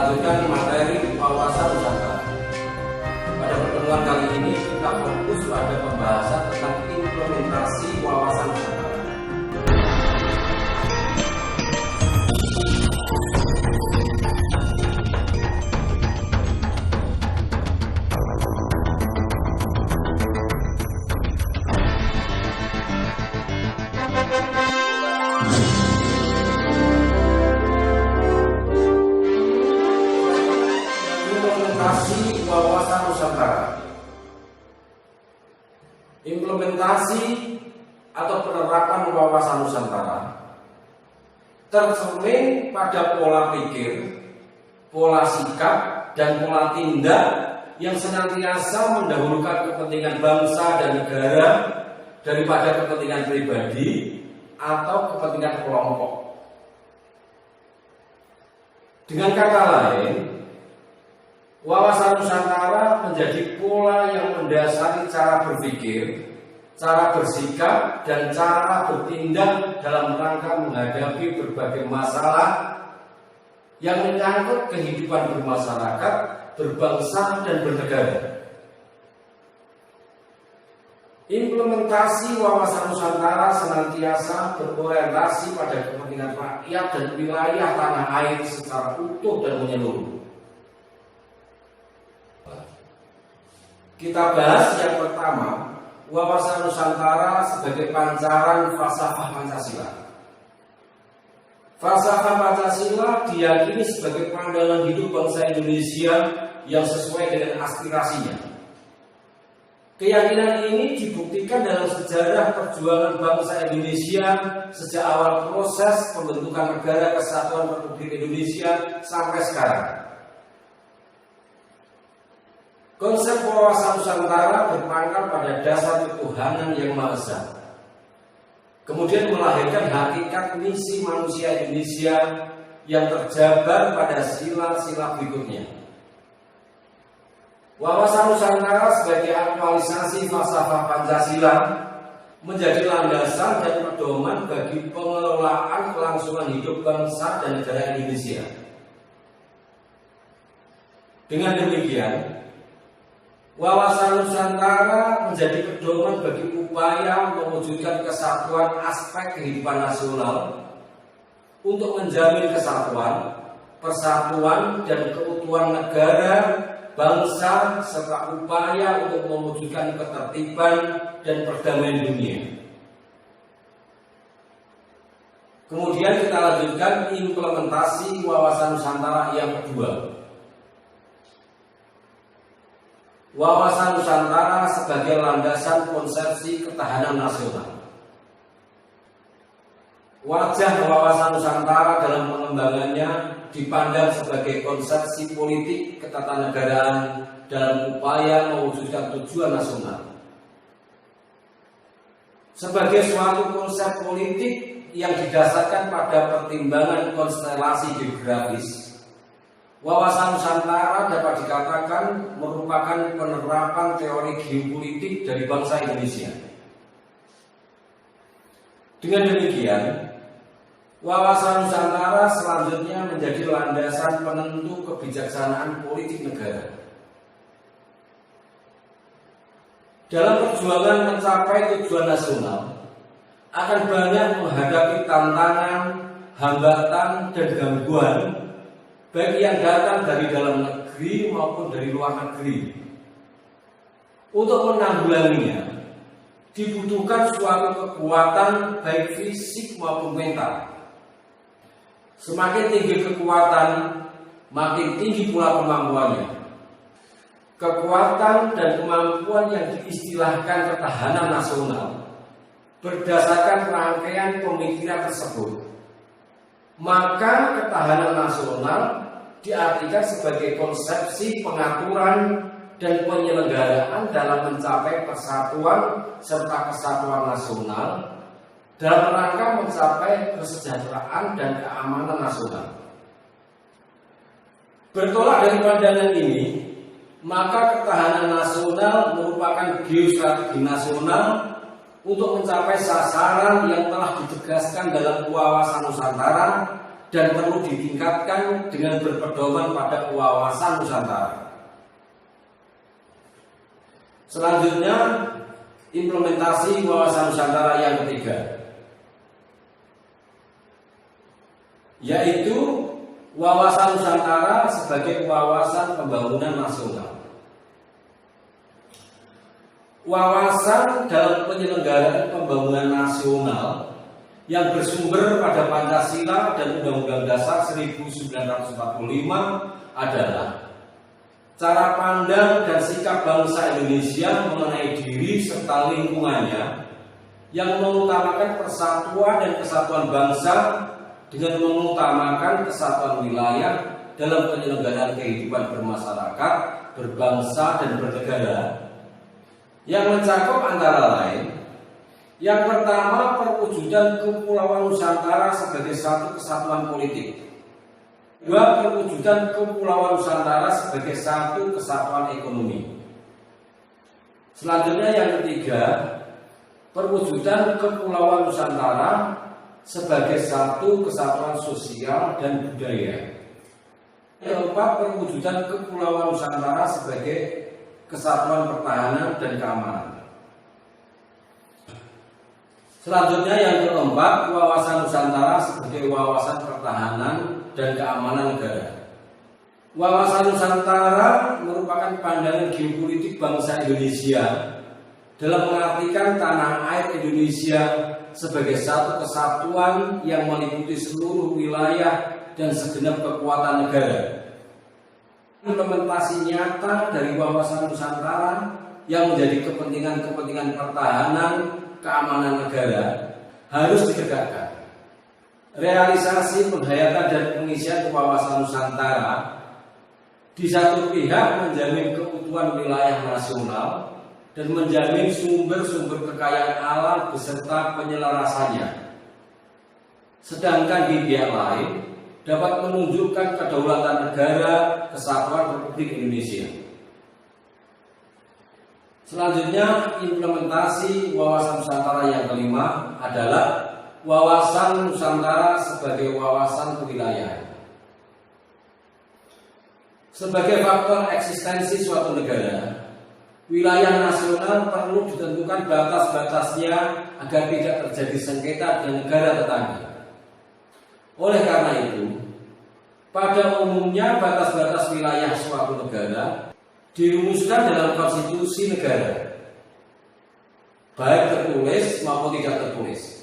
melanjutkan materi wawasan Nusantara. Pada pertemuan kali ini kita fokus pada pembahasan tentang implementasi wawasan Nusantara. Wawasan Nusantara. Implementasi atau penerapan wawasan Nusantara tercermin pada pola pikir, pola sikap, dan pola tindak yang senantiasa mendahulukan kepentingan bangsa dan negara daripada kepentingan pribadi atau kepentingan kelompok. Dengan kata lain, wawasan Nusantara menjadi pola yang mendasari cara berpikir, cara bersikap, dan cara bertindak dalam rangka menghadapi berbagai masalah yang menyangkut kehidupan bermasyarakat, berbangsa, dan bernegara. Implementasi wawasan Nusantara senantiasa berorientasi pada kepentingan rakyat dan wilayah tanah air secara utuh dan menyeluruh. Kita bahas yang pertama, wawasan Nusantara sebagai pancaran falsafah Pancasila. Falsafah Pancasila diyakini sebagai pandangan hidup bangsa Indonesia yang sesuai dengan aspirasinya. Keyakinan ini dibuktikan dalam sejarah perjuangan bangsa Indonesia sejak awal proses pembentukan Negara Kesatuan Republik Indonesia sampai sekarang. Konsep wawasan Nusantara berpangkal pada dasar ketuhanan yang Maha Esa. Kemudian melahirkan hakikat misi manusia Indonesia yang terjabar pada sila-sila berikutnya. Wawasan Nusantara sebagai aktualisasi falsafah Pancasila menjadi landasan dan pedoman bagi pengelolaan kelangsungan hidup bangsa dan negara Indonesia. Dengan demikian, wawasan Nusantara menjadi pedoman bagi upaya mewujudkan kesatuan aspek kehidupan nasional untuk menjamin kesatuan, persatuan, dan keutuhan negara, bangsa, serta upaya untuk mewujudkan ketertiban dan perdamaian dunia. Kemudian kita lanjutkan implementasi wawasan Nusantara yang kedua. Wawasan Nusantara sebagai landasan konsepsi ketahanan nasional. Wajah wawasan Nusantara dalam pengembangannya dipandang sebagai konsepsi politik ketatanegaraan dalam upaya mewujudkan tujuan nasional. Sebagai suatu konsep politik yang didasarkan pada pertimbangan konstelasi geografis, wawasan Nusantara dapat dikatakan merupakan penerapan teori geopolitik dari bangsa Indonesia. Dengan demikian, wawasan Nusantara selanjutnya menjadi landasan penentu kebijaksanaan politik negara. Dalam perjuangan mencapai tujuan nasional, akan banyak menghadapi tantangan, hambatan, dan gangguan baik yang datang dari dalam negeri maupun dari luar negeri. Untuk menanggulanginya dibutuhkan suatu kekuatan baik fisik maupun mental. Semakin tinggi kekuatan, makin tinggi pula kemampuannya. Kekuatan dan kemampuan yang diistilahkan ketahanan nasional berdasarkan rangkaian pemikiran tersebut, maka ketahanan nasional diartikan sebagai konsepsi pengaturan dan penyelenggaraan dalam mencapai persatuan serta kesatuan nasional dalam rangka mencapai kesejahteraan dan keamanan nasional. Bertolak dari pandangan ini, maka ketahanan nasional merupakan geostrategi nasional untuk mencapai sasaran yang telah ditegaskan dalam wawasan Nusantara dan perlu ditingkatkan dengan berpedoman pada wawasan Nusantara. Selanjutnya, implementasi wawasan Nusantara yang ketiga, yaitu wawasan Nusantara sebagai wawasan pembangunan nasional. Wawasan dalam penyelenggaraan pembangunan nasional yang bersumber pada Pancasila dan Undang-Undang Dasar 1945 adalah cara pandang dan sikap bangsa Indonesia mengenai diri serta lingkungannya yang mengutamakan persatuan dan kesatuan bangsa dengan mengutamakan kesatuan wilayah dalam penyelenggaraan kehidupan bermasyarakat, berbangsa dan bernegara, yang mencakup antara lain: yang pertama, perwujudan Kepulauan Nusantara sebagai satu kesatuan politik. Dua, perwujudan Kepulauan Nusantara sebagai satu kesatuan ekonomi. Selanjutnya yang ketiga, perwujudan Kepulauan Nusantara sebagai satu kesatuan sosial dan budaya. Yang keempat, perwujudan Kepulauan Nusantara sebagai kesatuan pertahanan dan keamanan. Selanjutnya yang keempat, wawasan Nusantara sebagai wawasan pertahanan dan keamanan negara. Wawasan Nusantara merupakan pandangan geopolitik bangsa Indonesia dalam mengartikan tanah air Indonesia sebagai satu kesatuan yang meliputi seluruh wilayah dan segenap kekuatan negara. Implementasi nyata dari wawasan Nusantara yang menjadi kepentingan pertahanan keamanan negara harus ditegakkan. Realisasi penghayatan dan pengisian wawasan Nusantara di satu pihak menjamin keutuhan wilayah nasional dan menjamin sumber-sumber kekayaan alam beserta penyelarasannya. Sedangkan di pihak lain dapat menunjukkan kedaulatan negara, kesatuan Republik Indonesia. Selanjutnya, implementasi wawasan Nusantara yang kelima adalah wawasan Nusantara sebagai wawasan kewilayahan. Sebagai faktor eksistensi suatu negara, wilayah nasional perlu ditentukan batas-batasnya agar tidak terjadi sengketa dengan negara tetangga. Oleh karena itu, pada umumnya batas-batas wilayah suatu negara dirumuskan dalam konstitusi negara, baik tertulis maupun tidak tertulis.